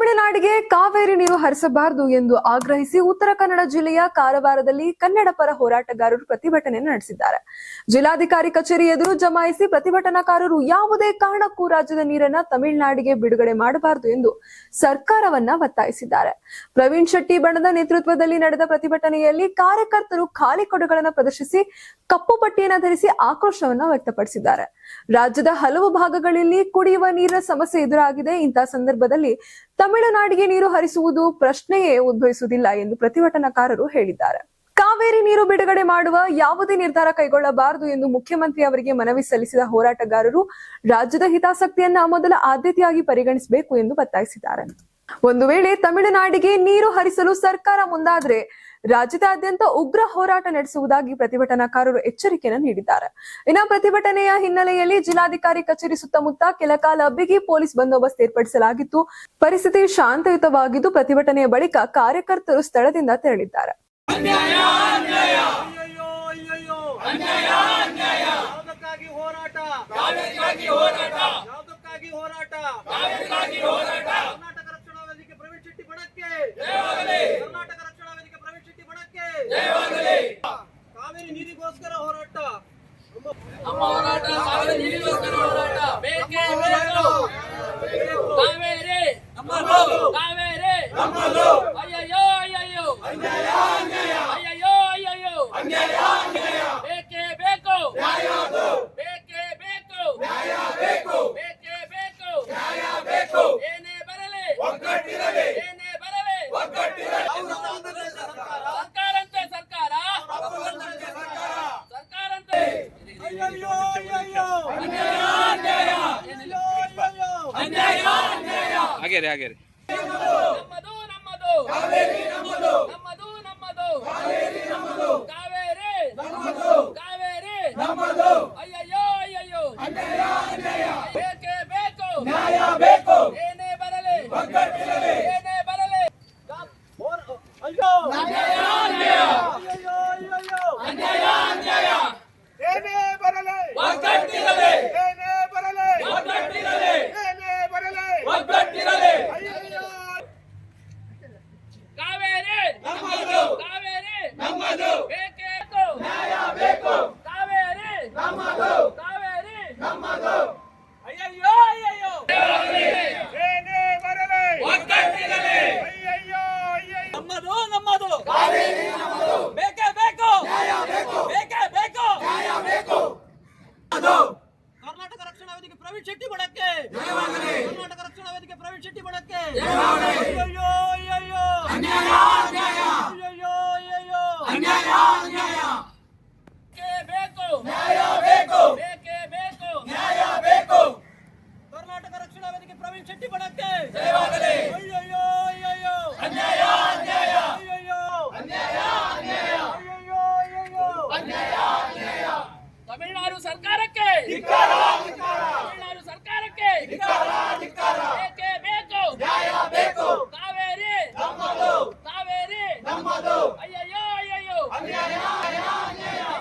ತಮಿಳುನಾಡಿಗೆ ಕಾವೇರಿ ನೀರು ಹರಿಸಬಾರದು ಎಂದು ಆಗ್ರಹಿಸಿ ಉತ್ತರ ಕನ್ನಡ ಜಿಲ್ಲೆಯ ಕಾರವಾರದಲ್ಲಿ ಕನ್ನಡ ಪರ ಹೋರಾಟಗಾರರು ಪ್ರತಿಭಟನೆ ನಡೆಸಿದ್ದಾರೆ. ಜಿಲ್ಲಾಧಿಕಾರಿ ಕಚೇರಿ ಎದುರು ಜಮಾಯಿಸಿ ಪ್ರತಿಭಟನಾಕಾರರು ಯಾವುದೇ ಕಾರಣಕ್ಕೂ ರಾಜ್ಯದ ನೀರನ್ನ ತಮಿಳುನಾಡಿಗೆ ಬಿಡುಗಡೆ ಮಾಡಬಾರದು ಎಂದು ಸರ್ಕಾರವನ್ನ ಒತ್ತಾಯಿಸಿದ್ದಾರೆ. ಪ್ರವೀಣ್ ಶೆಟ್ಟಿ ಬಣದ ನೇತೃತ್ವದಲ್ಲಿ ನಡೆದ ಪ್ರತಿಭಟನೆಯಲ್ಲಿ ಕಾರ್ಯಕರ್ತರು ಖಾಲಿ ಕೊಡೆಗಳನ್ನು ಪ್ರದರ್ಶಿಸಿ ಕಪ್ಪು ಪಟ್ಟಿಯನ್ನು ಧರಿಸಿ ಆಕ್ರೋಶವನ್ನ ವ್ಯಕ್ತಪಡಿಸಿದ್ದಾರೆ. ರಾಜ್ಯದ ಹಲವು ಭಾಗಗಳಲ್ಲಿ ಕುಡಿಯುವ ನೀರಿನ ಸಮಸ್ಯೆ ಎದುರಾಗಿದೆ. ಇಂತಹ ಸಂದರ್ಭದಲ್ಲಿ ತಮಿಳುನಾಡಿಗೆ ನೀರು ಹರಿಸುವುದು ಪ್ರಶ್ನೆಯೇ ಉದ್ಭವಿಸುವುದಿಲ್ಲ ಎಂದು ಪ್ರತಿಭಟನಾಕಾರರು ಹೇಳಿದ್ದಾರೆ. ಕಾವೇರಿ ನೀರು ಬಿಡುಗಡೆ ಮಾಡುವ ಯಾವುದೇ ನಿರ್ಧಾರ ಕೈಗೊಳ್ಳಬಾರದು ಎಂದು ಮುಖ್ಯಮಂತ್ರಿ ಅವರಿಗೆ ಮನವಿ ಸಲ್ಲಿಸಿದ ಹೋರಾಟಗಾರರು ರಾಜ್ಯದ ಹಿತಾಸಕ್ತಿಯನ್ನ ಮೊದಲ ಆದ್ಯತೆಯಾಗಿ ಪರಿಗಣಿಸಬೇಕು ಎಂದು ಒತ್ತಾಯಿಸಿದ್ದಾರೆ. ಒಂದು ವೇಳೆ ತಮಿಳುನಾಡಿಗೆ ನೀರು ಹರಿಸಲು ಸರ್ಕಾರ ಮುಂದಾದ್ರೆ ರಾಜ್ಯದಾದ್ಯಂತ ಉಗ್ರ ಹೋರಾಟ ನಡೆಸುವುದಾಗಿ ಪ್ರತಿಭಟನಾಕಾರರು ಎಚ್ಚರಿಕೆಯನ್ನು ನೀಡಿದ್ದಾರೆ. ಇನ್ನು ಪ್ರತಿಭಟನೆಯ ಹಿನ್ನೆಲೆಯಲ್ಲಿ ಜಿಲ್ಲಾಧಿಕಾರಿ ಕಚೇರಿ ಸುತ್ತಮುತ್ತ ಕೆಲ ಕಾಲ ಬಿಗಿ ಪೊಲೀಸ್ ಬಂದೋಬಸ್ತ್ ಏರ್ಪಡಿಸಲಾಗಿತ್ತು. ಪರಿಸ್ಥಿತಿ ಶಾಂತಯುತವಾಗಿದ್ದು ಪ್ರತಿಭಟನೆಯ ಬಳಿಕ ಕಾರ್ಯಕರ್ತರು ಸ್ಥಳದಿಂದ ತೆರಳಿದ್ದಾರೆ. ಕಾವೇರಿ ನೀರಿಗೋಸ್ಕರ ಹೋರಾಟ ನಮ್ಮ ಹೋರಾಟ ಕಾವೇರಿ ನೀರಿಗೋಸ್ಕರ ಹೋರಾಟ ಬೇಕೇ ಬೇಕು. ಕಾವೇರಿ ನಮ್ಮದು, ಕಾವೇರಿ ನಮ್ಮದು. ಅಯ್ಯಯ್ಯೋ ಅಯ್ಯಯ್ಯೋ ಅನ್ಯಾಯ ಅನ್ಯಾಯ, ಅಯ್ಯಯ್ಯೋ ಅಯ್ಯಯ್ಯೋ ಅನ್ಯಾಯ ಅನ್ಯಾಯ. ಬೇಕೇ ಬೇಕು ನ್ಯಾಯ, ಬೇಕೇ ಬೇಕು ನ್ಯಾಯ, ಬೇಕು ಬೇಕೇ ಬೇಕು ನ್ಯಾಯ, ಬೇಕು. ಏನೇ ಬರಲಿ ಒಗ್ಗಟ್ಟಿರಲಿ, ಏನೇ ಬರಲಿ ಒಗ್ಗಟ್ಟಿರಲಿ. ಸರ್ಕಾರಂತೆ ಸರ್ಕಾರ, ಸರ್ಕಾರಂತೆ. ಅಯ್ಯಯ್ಯೋ ಅಯ್ಯಯ್ಯೋ ಅನ್ಯಾಯ ಅನ್ಯಾಯ, ಅನ್ಯಾಯ ಅನ್ಯಾಯ. ಆಗೇರಿ ನಮ್ಮದು ನಮ್ಮದು ಕಾವೇರಿ ನಮ್ಮದು, ನಮ್ಮದು ನಮ್ಮದು ಕಾವೇರಿ ನಮ್ಮದು, ಕಾವೇರಿ ನಮ್ಮದು, ಕಾವೇರಿ ನಮ್ಮದು. ಅಯ್ಯಯ್ಯೋ ಅಯ್ಯಯ್ಯೋ ಅನ್ಯಾಯ ಅನ್ಯಾಯ, ಬೇಕೇ ಬೇಕು ನ್ಯಾಯ ಬೇಕು, ಏನೇ ಬರಲಿ ಒಗ್ಗಟ್ಟಿರಲಿ, ಏನೇ ಬರಲಿ. ಅಯ್ಯೋ ಅನ್ಯಾಯ ಅನ್ಯಾಯ, ಅಯ್ಯಯ್ಯೋ ಅಯ್ಯಯ್ಯೋ ಅನ್ಯಾಯ ಅನ್ಯಾಯ. ಏನೇ ಬರಲಿ ಒಗ್ಗಟ್ಟಿರಲಿ, ಏನೇ ಬರಲಿ ಒಗ್ಗಟ್ಟಿರಲಿ, ಏನೇ ಬರಲಿ ಒಗ್ಗಟ್ಟಿರಲಿ. ಅಯ್ಯಯ್ಯೋ ಕಾವೇರಿ ನಮ್ಮದು, ಕಾವೇರಿ ನಮ್ಮದು, ಬೇಕೇ ಬೇಕು ನ್ಯಾಯ ಬೇಕು, ಕಾವೇರಿ ನಮ್ಮದು, ಕಾವೇರಿ ನಮ್ಮದು. ಅಯ್ಯಯ್ಯೋ ಅಯ್ಯಯ್ಯೋ ಏನೇ ಬರಲಿ ಒಗ್ಗಟ್ಟಿರಲಿ. ಅಯ್ಯಯ್ಯೋ ಅಯ್ಯಯ್ಯೋ ನಮ್ಮದು ನಮ್ಮದು ಕಾವೇರಿ ನಮ್ಮದು, ಬೇಕೇ ಬೇಕು ನ್ಯಾಯ ಬೇಕು, ಬೇಕೇ ಬೇಕು ನ್ಯಾಯ ಬೇಕು. ಅದು ಕರ್ನಾಟಕ ರಕ್ಷಣಾ ವೇದಿಕೆ ಪ್ರವೀಣ್ ಶೆಟ್ಟಿ ಬಣಕ್ಕೆ ಜಯವಾಗಲಿ, ಕರ್ನಾಟಕ ರಕ್ಷಣಾ ವೇದಿಕೆ ಪ್ರವೀಣ್ ಶೆಟ್ಟಿ ಬಣಕ್ಕೆ ಜಯವಾಗಲಿ. ಅಯ್ಯಯ್ಯೋ ಅಯ್ಯಯ್ಯೋ ಅನ್ಯಾಯ ಅನ್ಯಾಯ,